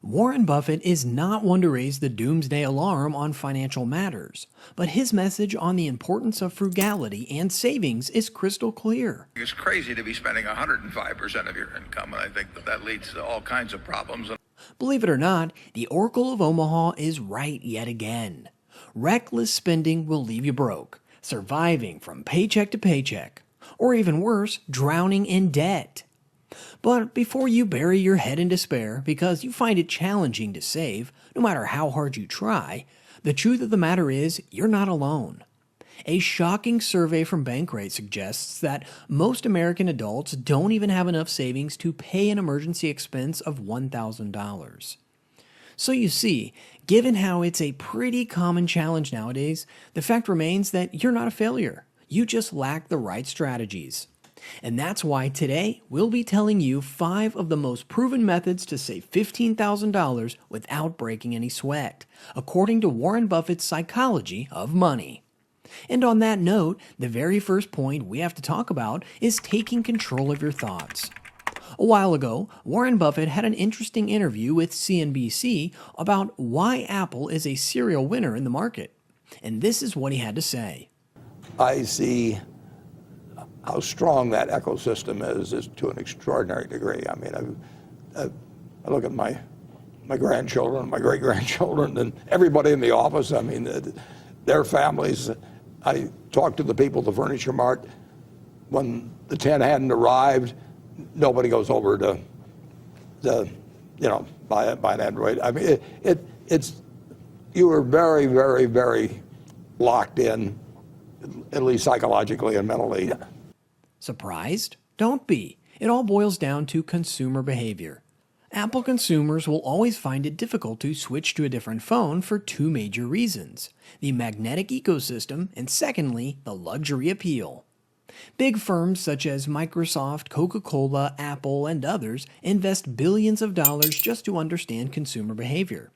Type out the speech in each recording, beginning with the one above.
Warren Buffett is not one to raise the doomsday alarm on financial matters, but his message on the importance of frugality and savings is crystal clear. It's crazy to be spending 105% of your income, and I think that leads to all kinds of problems. Believe it or not, the Oracle of Omaha is right yet again. Reckless spending will leave you broke, surviving from paycheck to paycheck, or even worse, drowning in debt. But before you bury your head in despair because you find it challenging to save, no matter how hard you try, the truth of the matter is you're not alone. A shocking survey from Bankrate suggests that most American adults don't even have enough savings to pay an emergency expense of $1,000. So you see, given how it's a pretty common challenge nowadays, the fact remains that you're not a failure. You just lack the right strategies. And that's why today we'll be telling you 5 of the most proven methods to save $15,000 without breaking any sweat, according to Warren Buffett's psychology of money. And on that note, the very first point we have to talk about is taking control of your thoughts. A while ago, Warren Buffett had an interesting interview with CNBC about why Apple is a serial winner in the market. And this is what he had to say. I see how strong that ecosystem is to an extraordinary degree. I mean, I look at my grandchildren, my great-grandchildren, and everybody in the office. I mean, their families. I talked to the people at the Furniture Mart. When the 10 hadn't arrived, nobody goes over to buy an Android. I mean, it's you are very, very, very locked in, at least psychologically and mentally. Surprised? Don't be. It all boils down to consumer behavior. Apple consumers will always find it difficult to switch to a different phone for 2 major reasons: the magnetic ecosystem and secondly, the luxury appeal. Big firms such as Microsoft, Coca-Cola, Apple, and others invest billions of dollars just to understand consumer behavior.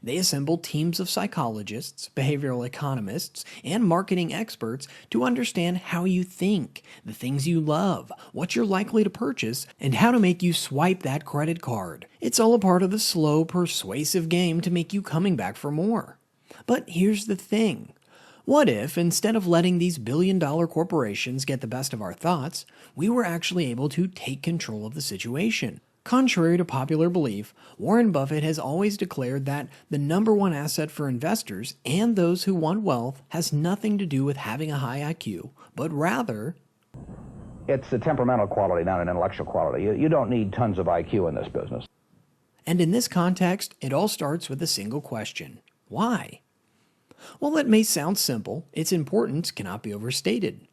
They assemble teams of psychologists, behavioral economists, and marketing experts to understand how you think, the things you love, what you're likely to purchase, and how to make you swipe that credit card. It's all a part of the slow, persuasive game to make you coming back for more. But here's the thing. What if, instead of letting these billion-dollar corporations get the best of our thoughts, we were actually able to take control of the situation? Contrary to popular belief, Warren Buffett has always declared that the #1 asset for investors and those who want wealth has nothing to do with having a high IQ, but rather, it's a temperamental quality, not an intellectual quality. You don't need tons of IQ in this business. And in this context, it all starts with a single question: why? While it may sound simple, its importance cannot be overstated.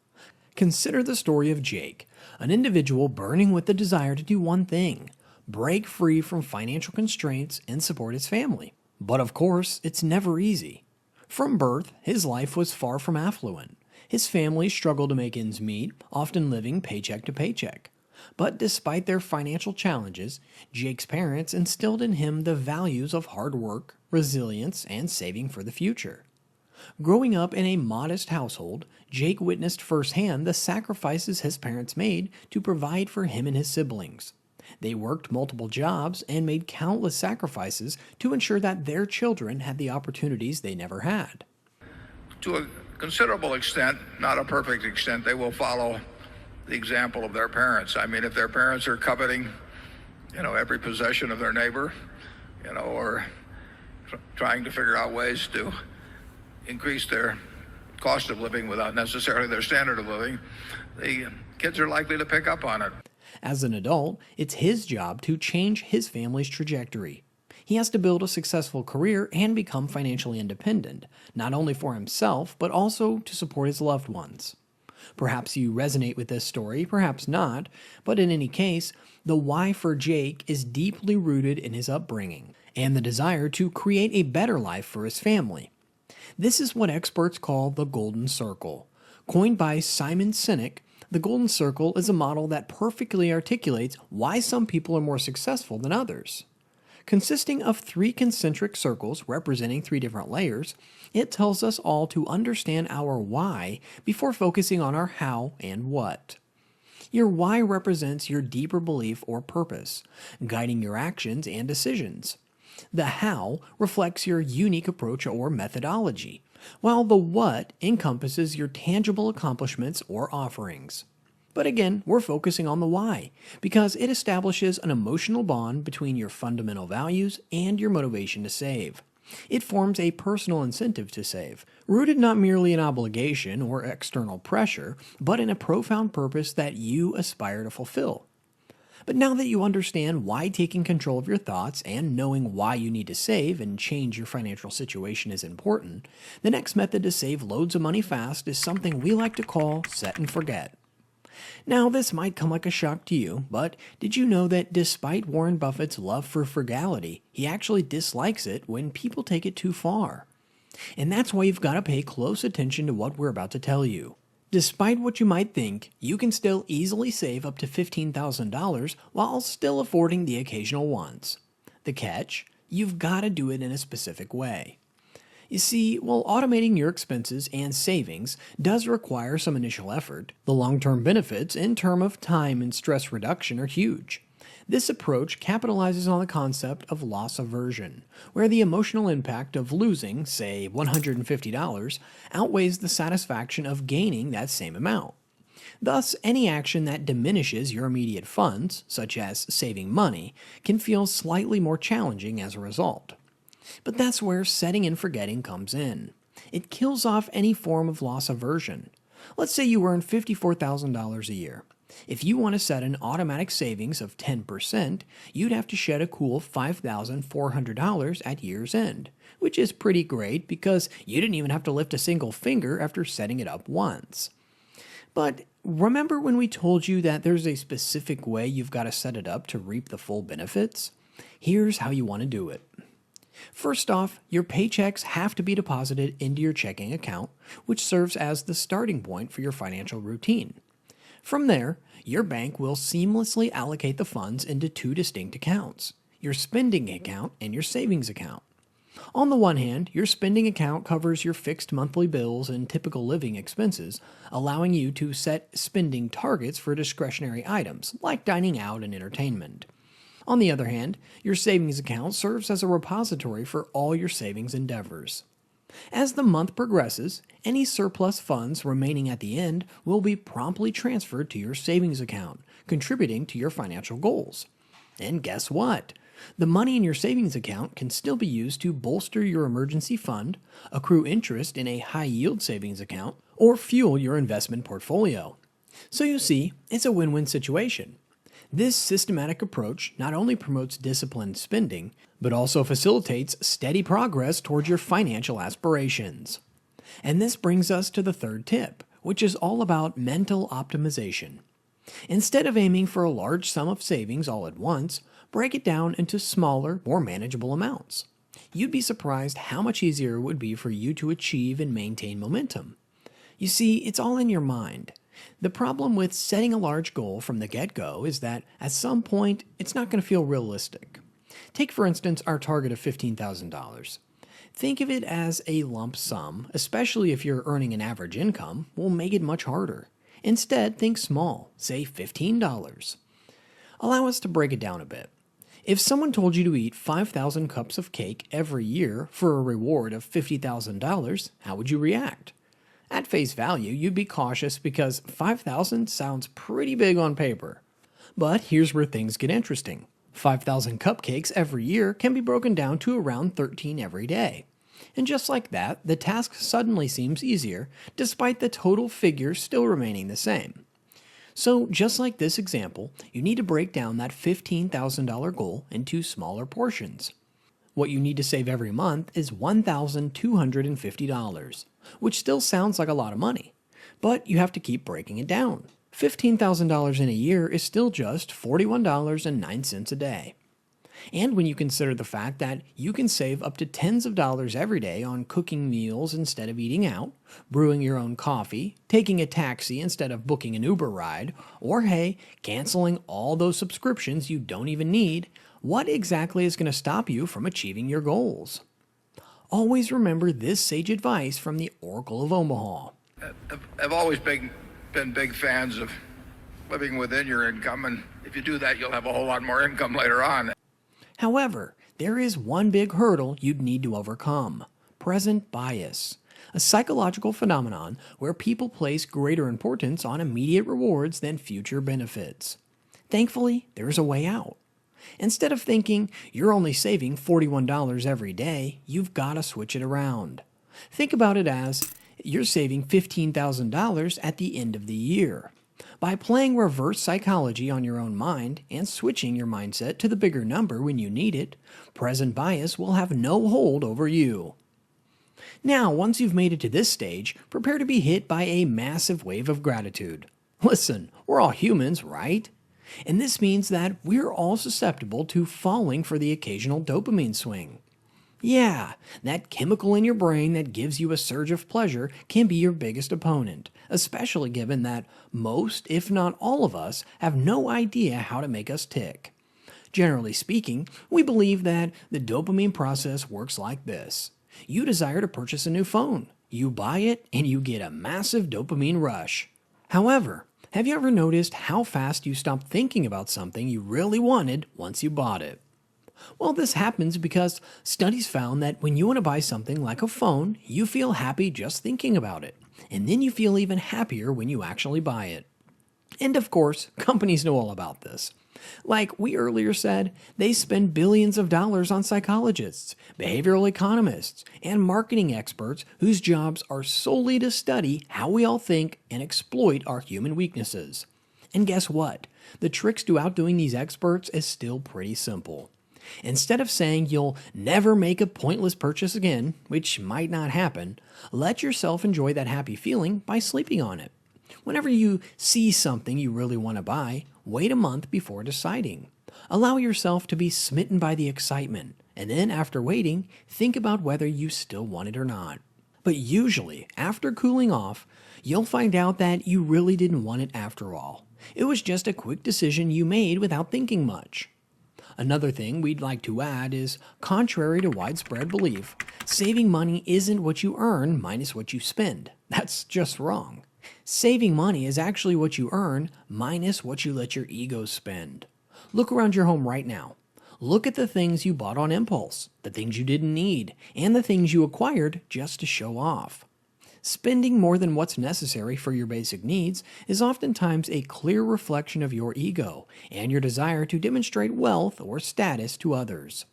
Consider the story of Jake, an individual burning with the desire to do one thing: break free from financial constraints and support his family. But of course, it's never easy. From birth, his life was far from affluent. His family struggled to make ends meet, often living paycheck to paycheck. But despite their financial challenges, Jake's parents instilled in him the values of hard work, resilience, and saving for the future. Growing up in a modest household, Jake witnessed firsthand the sacrifices his parents made to provide for him and his siblings. They worked multiple jobs and made countless sacrifices to ensure that their children had the opportunities they never had. To a considerable extent, not a perfect extent, they will follow the example of their parents. I mean, if their parents are coveting, every possession of their neighbor, or trying to figure out ways to increase their cost of living without necessarily their standard of living, the kids are likely to pick up on it. As an adult, it's his job to change his family's trajectory. He has to build a successful career and become financially independent, not only for himself, but also to support his loved ones. Perhaps you resonate with this story, perhaps not, but in any case, the why for Jake is deeply rooted in his upbringing and the desire to create a better life for his family. This is what experts call the Golden Circle. Coined by Simon Sinek, the Golden Circle is a model that perfectly articulates why some people are more successful than others. Consisting of 3 concentric circles representing 3 different layers, it tells us all to understand our why before focusing on our how and what. Your why represents your deeper belief or purpose, guiding your actions and decisions. The how reflects your unique approach or methodology, while the what encompasses your tangible accomplishments or offerings. But again, we're focusing on the why, because it establishes an emotional bond between your fundamental values and your motivation to save. It forms a personal incentive to save, rooted not merely in obligation or external pressure, but in a profound purpose that you aspire to fulfill. But now that you understand why taking control of your thoughts and knowing why you need to save and change your financial situation is important, the next method to save loads of money fast is something we like to call set and forget. Now, this might come like a shock to you, but did you know that despite Warren Buffett's love for frugality, he actually dislikes it when people take it too far? And that's why you've got to pay close attention to what we're about to tell you. Despite what you might think, you can still easily save up to $15,000 while still affording the occasional wants. The catch? You've got to do it in a specific way. You see, while automating your expenses and savings does require some initial effort, the long-term benefits in terms of time and stress reduction are huge. This approach capitalizes on the concept of loss aversion, where the emotional impact of losing, say, $150 outweighs the satisfaction of gaining that same amount. Thus, any action that diminishes your immediate funds, such as saving money, can feel slightly more challenging as a result. But that's where setting and forgetting comes in. It kills off any form of loss aversion. Let's say you earn $54,000 a year. If you want to set an automatic savings of 10%, you'd have to shed a cool $5,400 at year's end, which is pretty great because you didn't even have to lift a single finger after setting it up once. But remember when we told you that there's a specific way you've got to set it up to reap the full benefits? Here's how you want to do it. First off, your paychecks have to be deposited into your checking account, which serves as the starting point for your financial routine. From there, your bank will seamlessly allocate the funds into two distinct accounts, your spending account and your savings account. On the one hand, your spending account covers your fixed monthly bills and typical living expenses, allowing you to set spending targets for discretionary items like dining out and entertainment. On the other hand, your savings account serves as a repository for all your savings endeavors. As the month progresses, any surplus funds remaining at the end will be promptly transferred to your savings account, contributing to your financial goals. And guess what? The money in your savings account can still be used to bolster your emergency fund, accrue interest in a high-yield savings account, or fuel your investment portfolio. So you see, it's a win-win situation. This systematic approach not only promotes disciplined spending, but also facilitates steady progress towards your financial aspirations. And this brings us to the third tip, which is all about mental optimization. Instead of aiming for a large sum of savings all at once, break it down into smaller, more manageable amounts. You'd be surprised how much easier it would be for you to achieve and maintain momentum. You see, it's all in your mind. The problem with setting a large goal from the get-go is that at some point, it's not going to feel realistic. Take, for instance, our target of $15,000. Think of it as a lump sum, especially if you're earning an average income, will make it much harder. Instead, think small, say $15. Allow us to break it down a bit. If someone told you to eat 5,000 cups of cake every year for a reward of $50,000, how would you react? At face value, you'd be cautious because 5,000 sounds pretty big on paper. But here's where things get interesting. 5,000 cupcakes every year can be broken down to around 13 every day. And just like that, the task suddenly seems easier, despite the total figure still remaining the same. So just like this example, you need to break down that $15,000 goal into smaller portions. What you need to save every month is $1,250, which still sounds like a lot of money. But you have to keep breaking it down. $15,000 in a year is still just $41.09 a day. And when you consider the fact that you can save up to tens of dollars every day on cooking meals instead of eating out, brewing your own coffee, taking a taxi instead of booking an Uber ride, or hey, canceling all those subscriptions you don't even need, what exactly is going to stop you from achieving your goals? Always remember this sage advice from the Oracle of Omaha. I've always been big fans of living within your income, and if you do that, you'll have a whole lot more income later on. However, there is one big hurdle you'd need to overcome: present bias, a psychological phenomenon where people place greater importance on immediate rewards than future benefits. Thankfully, there's a way out. Instead of thinking you're only saving $41 every day, you've got to switch it around. Think about it as you're saving $15,000 at the end of the year. By playing reverse psychology on your own mind and switching your mindset to the bigger number when you need it, present bias will have no hold over you. Now, once you've made it to this stage, prepare to be hit by a massive wave of gratitude. Listen, we're all humans, right? And this means that we're all susceptible to falling for the occasional dopamine swing. Yeah, that chemical in your brain that gives you a surge of pleasure can be your biggest opponent, especially given that most, if not all of us, have no idea how to make us tick. Generally speaking, we believe that the dopamine process works like this. You desire to purchase a new phone. You buy it, and you get a massive dopamine rush. However, have you ever noticed how fast you stop thinking about something you really wanted once you bought it? Well, this happens because studies found that when you want to buy something like a phone, you feel happy just thinking about it, and then you feel even happier when you actually buy it. And of course, companies know all about this. Like we earlier said, they spend billions of dollars on psychologists, behavioral economists, and marketing experts whose jobs are solely to study how we all think and exploit our human weaknesses. And guess what? The tricks to outdoing these experts is still pretty simple. Instead of saying you'll never make a pointless purchase again, which might not happen, let yourself enjoy that happy feeling by sleeping on it. Whenever you see something you really want to buy, wait a month before deciding. Allow yourself to be smitten by the excitement, and then after waiting, think about whether you still want it or not. But usually, after cooling off, you'll find out that you really didn't want it after all. It was just a quick decision you made without thinking much. Another thing we'd like to add is, contrary to widespread belief, saving money isn't what you earn minus what you spend. That's just wrong. Saving money is actually what you earn minus what you let your ego spend. Look around your home right now. Look at the things you bought on impulse, the things you didn't need, and the things you acquired just to show off. Spending more than what's necessary for your basic needs is oftentimes a clear reflection of your ego and your desire to demonstrate wealth or status to others.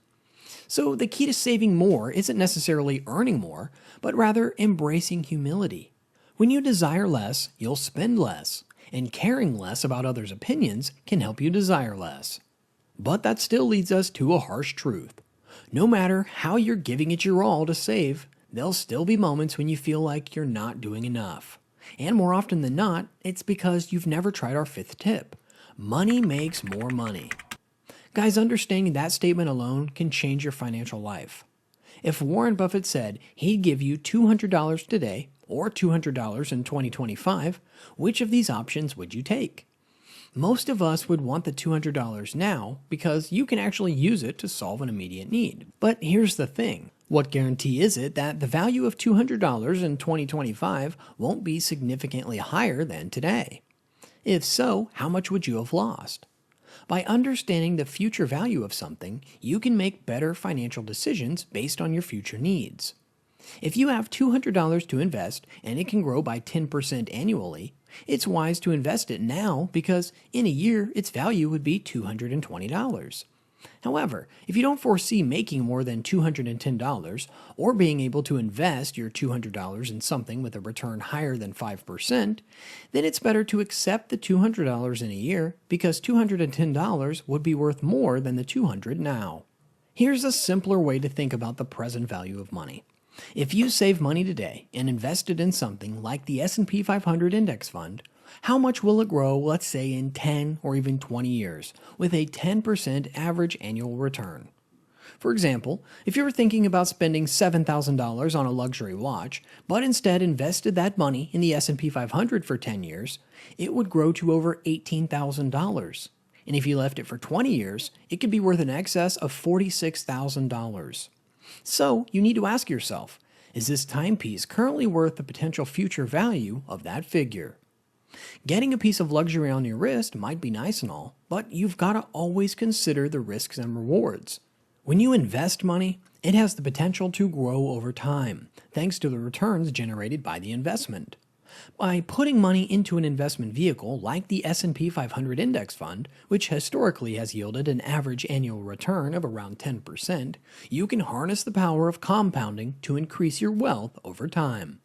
So the key to saving more isn't necessarily earning more, but rather embracing humility. When you desire less, you'll spend less, and caring less about others' opinions can help you desire less. But that still leads us to a harsh truth. No matter how you're giving it your all to save, there'll still be moments when you feel like you're not doing enough. And more often than not, it's because you've never tried our fifth tip. Money makes more money. Guys, understanding that statement alone can change your financial life. If Warren Buffett said he'd give you $200 today, or $200 in 2025, which of these options would you take? Most of us would want the $200 now because you can actually use it to solve an immediate need. But here's the thing. What guarantee is it that the value of $200 in 2025 won't be significantly higher than today? If so, how much would you have lost? By understanding the future value of something, you can make better financial decisions based on your future needs. If you have $200 to invest and it can grow by 10% annually, it's wise to invest it now because in a year its value would be $220. However, if you don't foresee making more than $210 or being able to invest your $200 in something with a return higher than 5%, then it's better to accept the $200 in a year because $210 would be worth more than the $200 now. Here's a simpler way to think about the present value of money. If you save money today and invest it in something like the S&P 500 index fund, how much will it grow, let's say, in 10 or even 20 years, with a 10% average annual return? For example, if you were thinking about spending $7,000 on a luxury watch, but instead invested that money in the S&P 500 for 10 years, it would grow to over $18,000. And if you left it for 20 years, it could be worth in excess of $46,000. So you need to ask yourself, is this timepiece currently worth the potential future value of that figure? Getting a piece of luxury on your wrist might be nice and all, but you've got to always consider the risks and rewards. When you invest money, it has the potential to grow over time, thanks to the returns generated by the investment. By putting money into an investment vehicle like the S&P 500 Index Fund, which historically has yielded an average annual return of around 10%, you can harness the power of compounding to increase your wealth over time.